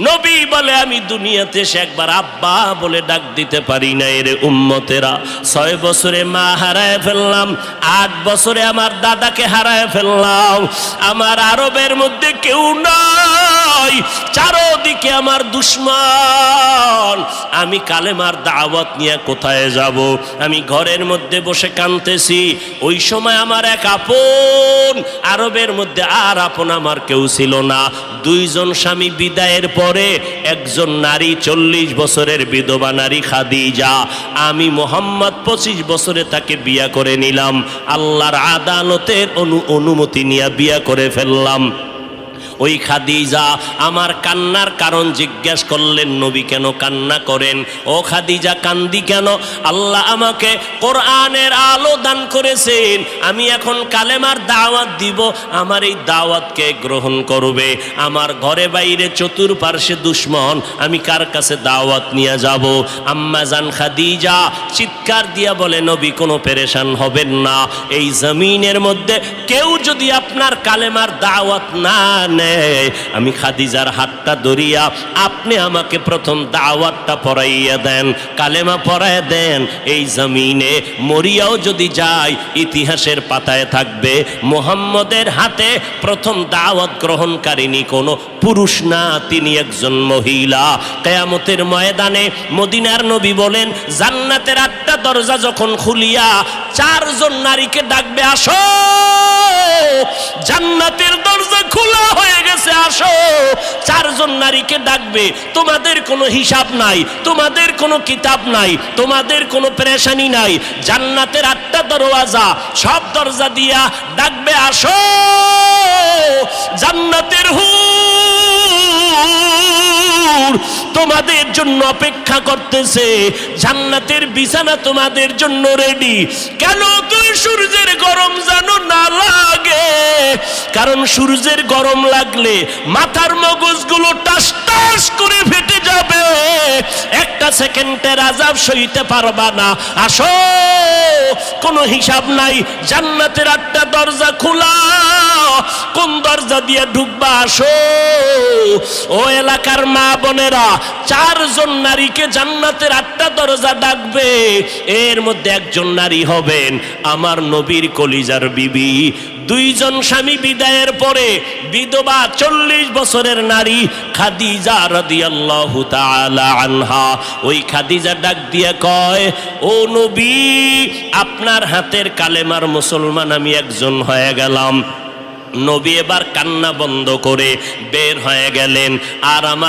নবী বলে আমি দুনিয়াতে এসে একবার আব্বা বলে ডাক দিতে পারি না। এর উম্মতেরা 6 বছরে মা হারায় ফেললাম, 8 বছরে আমার দাদাকে হারায় ফেললাম। আমার আরবের মধ্যে কেউ নাই, চারদিকে আমার দুশ্মন। আমি কালেমার দাওয়াত নিয়ে কোথায় যাব? আমি ঘরের মধ্যে বসে কাঁদতেছি। ওই সময় আমার এক আপন, আরবের মধ্যে আর আপন আমার কেউ ছিল না। 2 জন স্বামী বিদায়ের পরে একজন নারী 40 বছরের বিধবা নারী খাদিজা, আমি মোহাম্মদ 25 বছরে তাকে বিয়া করে নিলাম। আল্লাহর আদালতের অনুমতি নিয়ে বিয়া করে ফেললাম। ওই খাদিজা আমার কান্নার কারণ জিজ্ঞেস করলেন, নবী কেন কান্না করেন? ও খাদিজা কান্দি কেন? আল্লাহ আমাকে কোরআনের আলো দান করেছেন, আমি এখন কালেমার দাওয়াত দিব, আমার এই দাওয়াতকে গ্রহণ করবে। আমার ঘরে বাইরে চতুর্পার্শ্বে দুশ্মন, আমি কার কাছে দাওয়াত নিয়ে যাব? আম্মা জান খাদিজা চিৎকার দিয়া বলে, নবী কোনো পেরেশান হবেন না। এই জমিনের মধ্যে কেউ যদি আপনার কালেমার দাওয়াত না নেয়, আমি খাদিজার হাতটা ধরিয়া আপনি আমাকে প্রথম দাওয়াতটা পড়াইয়া দেন, কালেমা পড়াইয়া দেন। এই জমিনে মরিয়াও যদি যায়, ইতিহাসের পাতায় থাকবে মুহাম্মদের হাতে প্রথম দাওয়াত গ্রহণকারিনী কোনো পুরুষ না, তিনি একজন মহিলা। কিয়ামতের ময়দানে মদিনার নবী বলেন, জান্নাতের 8টা দরজা যখন খুলিয়া 4 জন নারীকে ডাকবে, আসো, জান্নাতের দরজা খোলা হয়ে গেছে, আসো। 4 জন নারীকে ডাকবে, তোমাদের কোনো হিসাব নাই, তোমাদের কোনো কিতাব নাই, তোমাদের কোনো পেরেশানি নাই। জান্নাতের 8টা দরওয়াজা, সব দরজা দিয়া ডাকবে, আসো, জান্নাতের হুর তোমাদের জন্য অপেক্ষা করতেছে, জান্নাতের বিছানা তোমাদের জন্য রেডি। কেন? তুই সূর্যের গরম যেন না লাগে, কারণ সূর্যের গরম লাগলে মাথার মগজগুলো টাস টাস করে ফেটে যাবে, একটা সেকেন্ডের আযাব সইতে পারবা না। আসো, কোনো হিসাব নাই, জান্নাতের 8টা দরজা খোলা, কোন দরজা দিয়ে ঢুকবা? আসো। ও এলাকার মা বোনেরা, 4 জন নারীকে জান্নাতের 8টা দরজা ডাকবে, এর মধ্যে একজন নারী হবেন আমার নবীর কলিজার বিবি। 2 জন স্বামী বিদায়ের পরে বিধবা 40 বছরের নারী খাদিজা রাদিয়াল্লাহু তাআলা আনহা। ওই খাদিজা ডাক দিয়ে কয়, ও নবী, আপনার হাতের কালেমার মুসলমান আমি একজন হয়ে গেলাম। নবী এবার কান্না বন্ধ করে বের হয়ে গেলেন। আর আমার